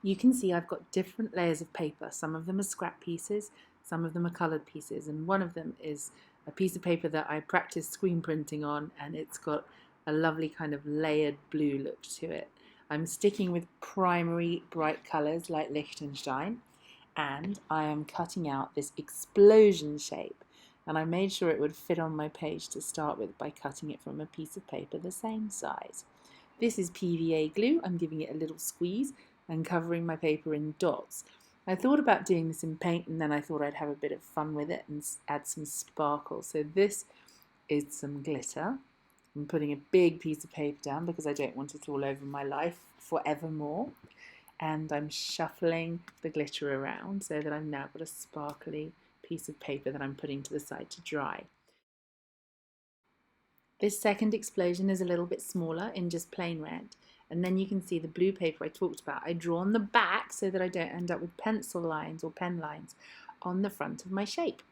You can see I've got different layers of paper. Some of them are scrap pieces, some of them are coloured pieces, and one of them is a piece of paper that I practiced screen printing on, and it's got a lovely kind of layered blue look to it. I'm sticking with primary bright colours like Lichtenstein, and I am cutting out this explosion shape, and I made sure it would fit on my page to start with by cutting it from a piece of paper the same size. This is PVA glue. I'm giving it a little squeeze and covering my paper in dots. I thought about doing this in paint, and then I thought I'd have a bit of fun with it and add some sparkle. So this is some glitter. I'm putting a big piece of paper down because I don't want it all over my life forevermore. And I'm shuffling the glitter around so that I've now got a sparkly piece of paper that I'm putting to the side to dry. This second explosion is a little bit smaller in just plain red, and then you can see the blue paper I talked about. I draw on the back so that I don't end up with pencil lines or pen lines on the front of my shape.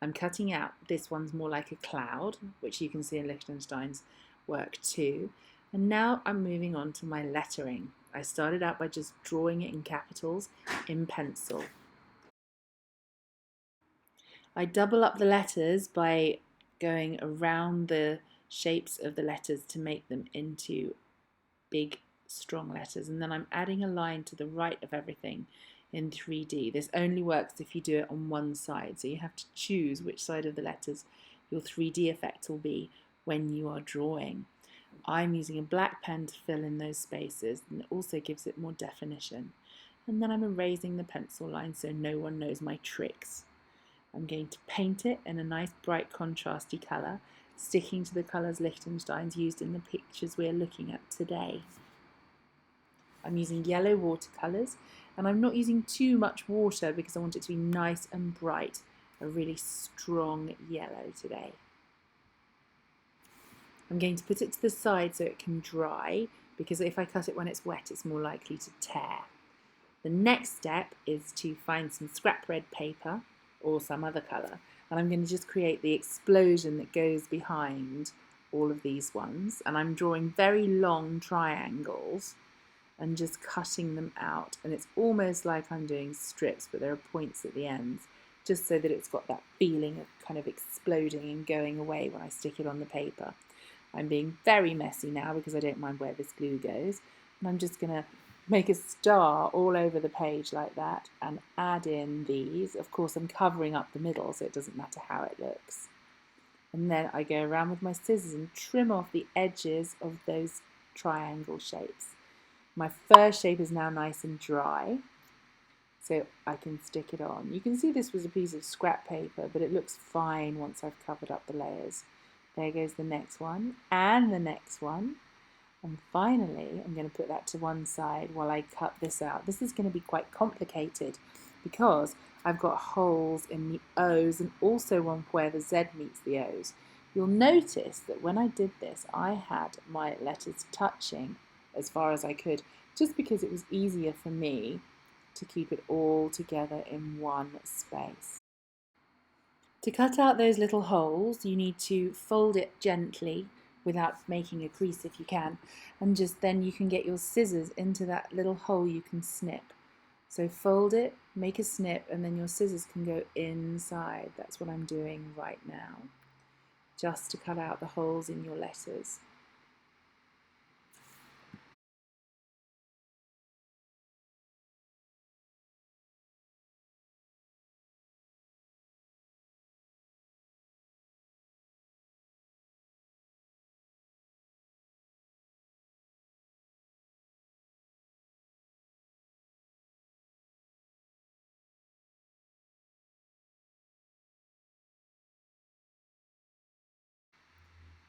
I'm cutting out, this one's more like a cloud, which you can see in Lichtenstein's work too. And now I'm moving on to my lettering. I started out by just drawing it in capitals in pencil. I double up the letters by going around the shapes of the letters to make them into big strong letters, and then I'm adding a line to the right of everything in 3D. This only works if you do it on one side, so you have to choose which side of the letters your 3D effect will be when you are drawing. I'm using a black pen to fill in those spaces, and it also gives it more definition. And then I'm erasing the pencil line so no one knows my tricks. I'm going to paint it in a nice bright contrasty colour, sticking to the colours Lichtenstein's used in the pictures we're looking at today. I'm using yellow watercolours, and I'm not using too much water because I want it to be nice and bright, a really strong yellow today. I'm going to put it to the side so it can dry, because if I cut it when it's wet it's more likely to tear. The next step is to find some scrap red paper or some other colour, and I'm going to just create the explosion that goes behind all of these ones, and I'm drawing very long triangles and just cutting them out, and it's almost like I'm doing strips, but there are points at the ends, just so that it's got that feeling of kind of exploding and going away when I stick it on the paper. I'm being very messy now because I don't mind where this glue goes, and I'm just going to make a star all over the page like that and add in these. Of course I'm covering up the middle so it doesn't matter how it looks. And then I go around with my scissors and trim off the edges of those triangle shapes. My first shape is now nice and dry, so I can stick it on. You can see this was a piece of scrap paper, but it looks fine once I've covered up the layers. There goes the next one, and the next one. And finally, I'm going to put that to one side while I cut this out. This is going to be quite complicated because I've got holes in the O's and also one where the Z meets the O's. You'll notice that when I did this, I had my letters touching as far as I could, just because it was easier for me to keep it all together in one space. To cut out those little holes, you need to fold it gently without making a crease if you can, and just then you can get your scissors into that little hole you can snip. So fold it, make a snip, and then your scissors can go inside. That's what I'm doing right now, just to cut out the holes in your letters.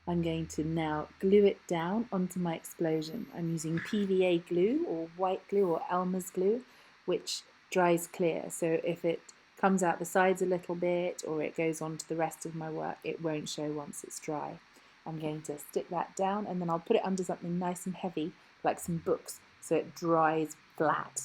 I'm going to now glue it down onto my explosion. I'm using PVA glue or white glue or Elmer's glue, which dries clear. So if it comes out the sides a little bit or it goes on to the rest of my work, it won't show once it's dry. I'm going to stick that down and then I'll put it under something nice and heavy, like some books, so it dries flat.